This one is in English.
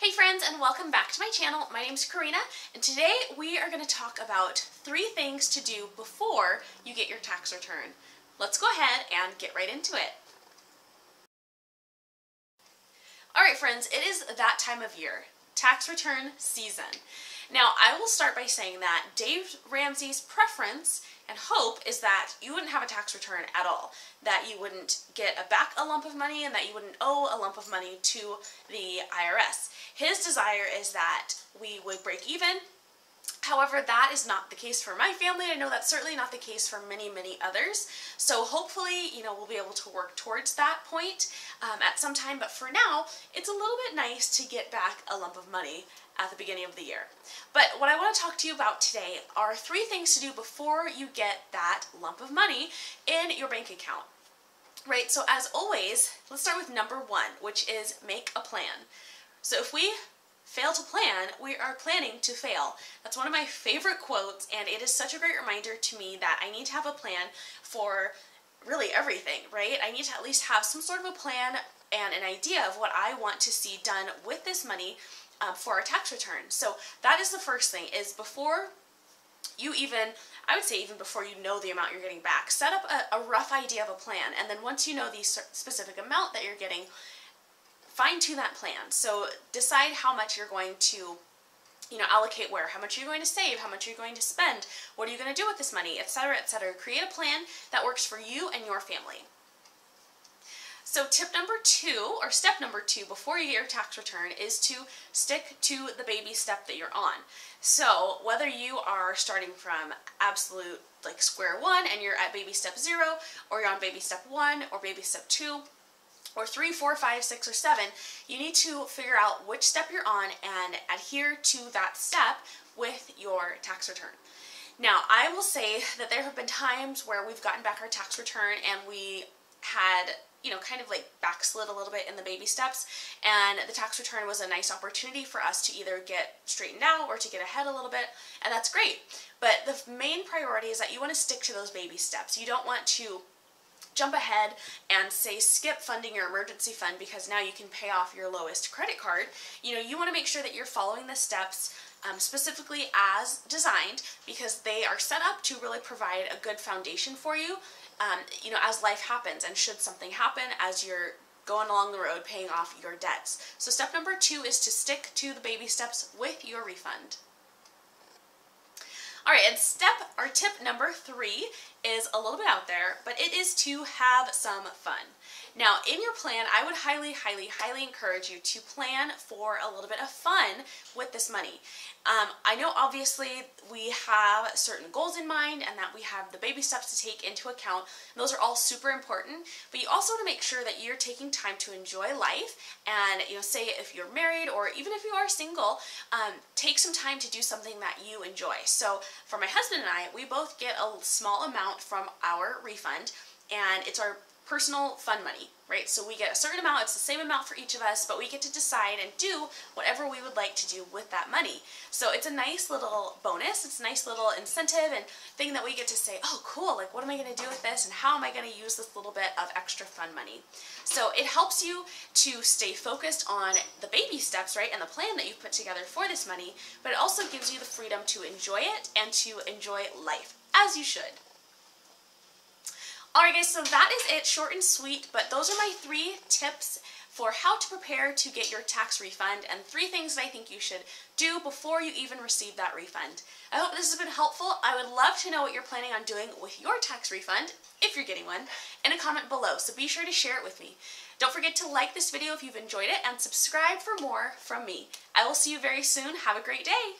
Hey friends, and welcome back to my channel. My name is Corina, and today we are going to talk about 3 things to do before you get your tax return. Let's go ahead and get right into it. Alright friends, it is that time of year, tax return season. Now I will start by saying that Dave Ramsey's preference and hope is that you wouldn't have a tax return at all, that you wouldn't get back a lump of money and that you wouldn't owe a lump of money to the IRS. His desire is that we would break even. However, that is not the case for my family. I know that's certainly not the case for many others. So hopefully, we'll be able to work towards that point at some time. But for now, it's a little bit nice to get back a lump of money at the beginning of the year. But what I want to talk to you about today are 3 things to do before you get that lump of money in your bank account. Right, so as always, let's start with number 1, which is make a plan. So if we fail to plan, we are planning to fail. That's one of my favorite quotes, and it is such a great reminder to me that I need to have a plan for really everything, right? I need to at least have some sort of a plan and an idea of what I want to see done with this money for our tax return. So that is the first thing, is before you even, I would say even before you know the amount you're getting back, set up a rough idea of a plan, and then once you know the specific amount that you're getting, fine-tune that plan. So decide how much you're going to, allocate where, how much you're going to save, how much you're going to spend, what are you going to do with this money, etc., etc. Create a plan that works for you and your family. So tip number 2, or step number 2 before you get your tax return, is to stick to the baby step that you're on. So whether you are starting from absolute square one and you're at baby step 0, or you're on baby step 1 or baby step 2, or 3, 4, 5, 6, or 7, you need to figure out which step you're on and adhere to that step with your tax return. Now, I will say that there have been times where we've gotten back our tax return and we had, kind of backslid a little bit in the baby steps, and the tax return was a nice opportunity for us to either get straightened out or to get ahead a little bit, and that's great. But the main priority is that you want to stick to those baby steps. You don't want to jump ahead and say skip funding your emergency fund because now you can pay off your lowest credit card. You want to make sure that you're following the steps specifically as designed, because they are set up to really provide a good foundation for you, as life happens, and should something happen as you're going along the road paying off your debts. So step number 2 is to stick to the baby steps with your refund. Alright, and tip number 3 is a little bit out there, but it is to have some fun. Now, in your plan, I would highly encourage you to plan for a little bit of fun with this money. I know obviously we have certain goals in mind and that we have the baby steps to take into account. Those are all super important, but you also want to make sure that you're taking time to enjoy life, and say if you're married or even if you are single, take some time to do something that you enjoy. So for my husband and I, we both get a small amount from our refund, and it's our personal fun money, right? So we get a certain amount, it's the same amount for each of us, but we get to decide and do whatever we would like to do with that money. So it's a nice little bonus, it's a nice little incentive and thing that we get to say, oh cool, what am I going to do with this, and how am I going to use this little bit of extra fun money? So it helps you to stay focused on the baby steps, right, and the plan that you've put together for this money, but it also gives you the freedom to enjoy it and to enjoy life, as you should. Alright guys, so that is it, short and sweet, but those are my 3 tips for how to prepare to get your tax refund, and 3 things that I think you should do before you even receive that refund. I hope this has been helpful. I would love to know what you're planning on doing with your tax refund, if you're getting one, in a comment below, so be sure to share it with me. Don't forget to like this video if you've enjoyed it, and subscribe for more from me. I will see you very soon. Have a great day!